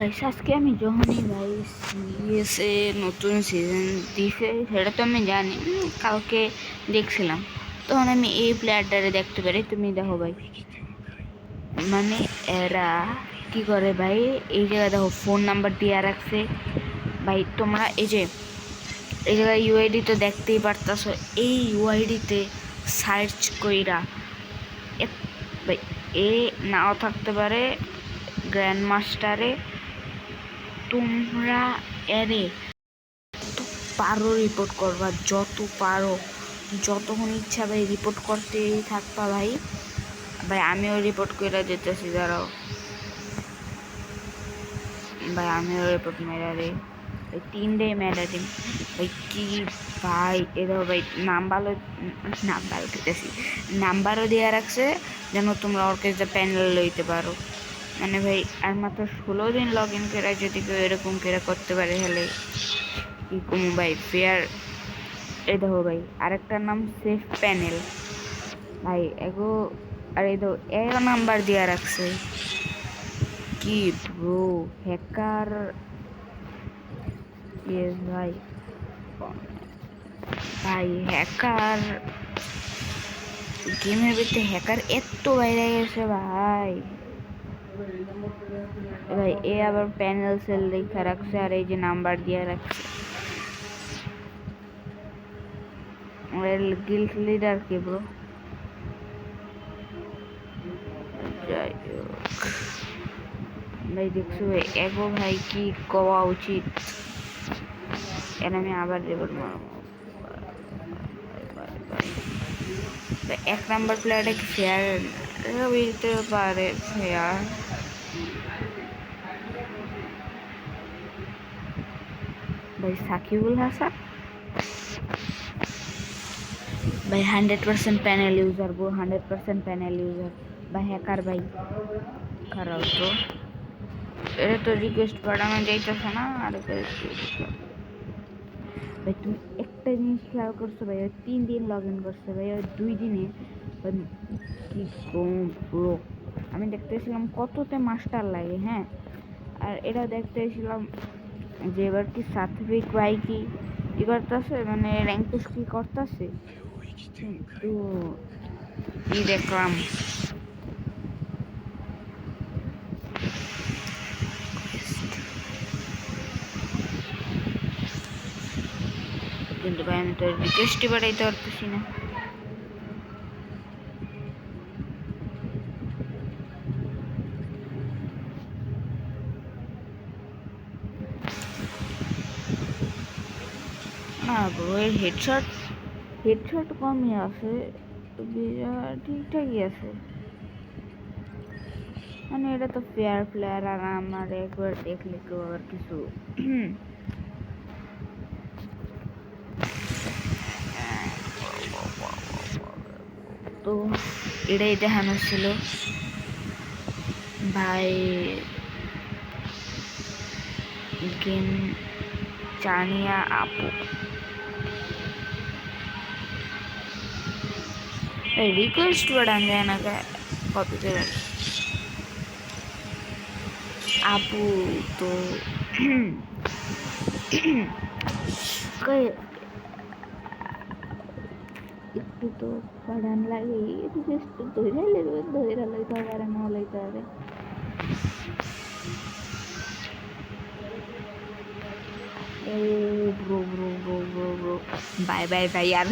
আজকে আমি যখনই ভাই সিরিয়াসে নতুন সিজন দিছে সেটা তো আমি জানি, কালকে দেখছিলাম। তখন আমি এই প্লেয়ারটারে দেখতে পারি। তুমি দেখো ভাই, মানে এরা কি করে ভাই, এই জায়গায় দেখো ফোন নাম্বার দিয়ে রাখছে ভাই। তোমরা এই জায়গায় ইউআইডি তো দেখতেই পারতাছো। এই ইউআইডিতে সার্চ কইরা ভাই এ নাও থাকতে পারে গ্র্যান্ড মাস্টারে। তোমরা এরে পারো রিপোর্ট করবা, যত পারো, যতক্ষণ ইচ্ছা ভাই রিপোর্ট করতেই থাকবা ভাই। ভাই আমিও রিপোর্ট করে দিতেছি, দাঁড়াও ভাই, আমিও রিপোর্ট মেরা রে ভাই, 3 ডে মেরা দিন ভাই। কি ভাই এরা ভাই নাম্বার দিতেছি, নাম্বারও দেওয়া রাখছে যেন তোমরা ওর কাছে প্যানেল লইতে পারো। মানে ভাই আর মাত্র 16 দিন লগ ইন করে যদি কেউ এরকম করে করতে পারে হলে কি কম ভাই ফেয়ার। এই দেখো ভাই আরেকটার নাম সেফ প্যানেল ভাই এগো। আর এই দেখো এর নাম্বার দেওয়া রাখছে। কি ব্রো হ্যাকার ভাই, ভাই হ্যাকার গেমের ভিতরে হ্যাকার এত বাইরে গেছে ভাই। ভাই এ আবার প্যানেল সেল লেখা রাখছে আর এই যে নাম্বার দিয়ে রাখছে। গিল্ড লিডার কে ব্রো? যাই হোক ভাই, দেখছো ভাই এগো ভাই কি কওয়া উচিত। এর আমি আবার রিপোর্ট মারবো। 1 নাম্বার প্লেয়ারটা কি ফেয়ার হইতে পারে? ফেয়ার ভাই সাকিবুল হাসান ভাই 100% panel user bro, 100% panel user বা হ্যাকার ভাই। খারাপ তো এটা তো রিকোয়েস্ট পাঠানো যাইতেছে না। আর ভাই তুমি একটা জিনিস খেয়াল করছো ভাই, ওই 3 দিন লগ ইন করছে ভাই, ওই 2 দিনে কি কম ব্রো। আমি দেখতেছিলাম কততে মাস্টার লাগে, হ্যাঁ। আর এটা দেখতেছিলাম যে এবার কি সার্টিফিক ভাই কি করতেছে, মানে র্যাঙ্ক পুশ কি করতেছে। তো কি দেখলাম কিন্তু ভাই আমি তো রিকোয়েস্টই বাড়াইতে পারতেছি না। না ব্রো এর হেডশট কমই আছে, ঠিকঠাকই আছে। মানে এটা তো ফেয়ার প্লেয়ার, আর আমার একবার দেখলে কেউ আবার কিছু তো এটাই দেখানো ছিল ভাই। গেম চানিয়া আপু রিকোয়েস্ট বাড়ান যায় না কপিতে আপু। তো একটু তো বাড়ান লাগে, রিকোয়েস্ট ধরে লইতে পারে না লইতে পারে। Bro bro bro bro bro bye bye bye. আর